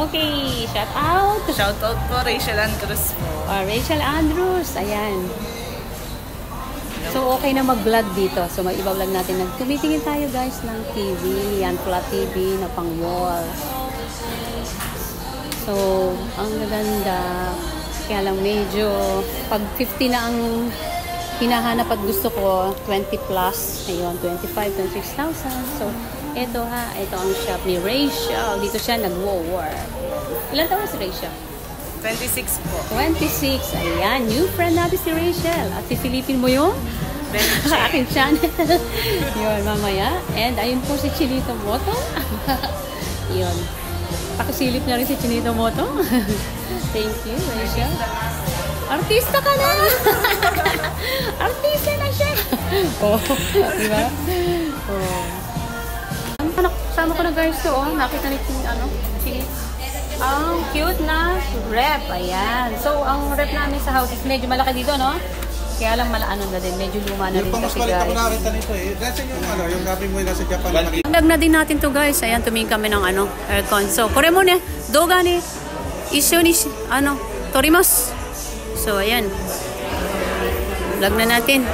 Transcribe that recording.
Okay, shout out. Shout out po, Rachel Andrus po. Rachel Andrews, ayan. So, okay na mag-vlog dito. So, mag-iba-vlog natin. Tumitingin tayo guys ng TV. Yan, flat TV na pang-wall. So, ang ganda. Kaya lang medyo, pag 50 na ang hinahanap at gusto ko, 20 plus. Ayun, 25,000, 26,000. So, ito ang shop ni Rachel. Dito siya nag-work. Ilan taon si Rachel? 26 po. 26. Ayan, new friend natin si Rachel. At sisilipin mo yung aking channel. Yun, mamaya. And ayun po si Chinito Moto. Yun. Pakisilip na rin si Chinito Moto. Thank you, Rachel. Artista ka na! Artista na siya! Oh, diba? Oh. Sama ko na guys to, oh. Nakita ni Chini. Ang cute na rep. Ayan. So, ang rep namin sa house is medyo malaki dito, no? Kaya lang malaano na din. Medyo luma na rin kasi guys. Yung nakita nito eh. Kasi yung gabi mo nasa Japan. Vlog na din natin to guys. Ayan, tumingin kami ng aircon. So, kore mo ne, doga ni, isyo ni, torimasu. So, ayan. Vlog na natin.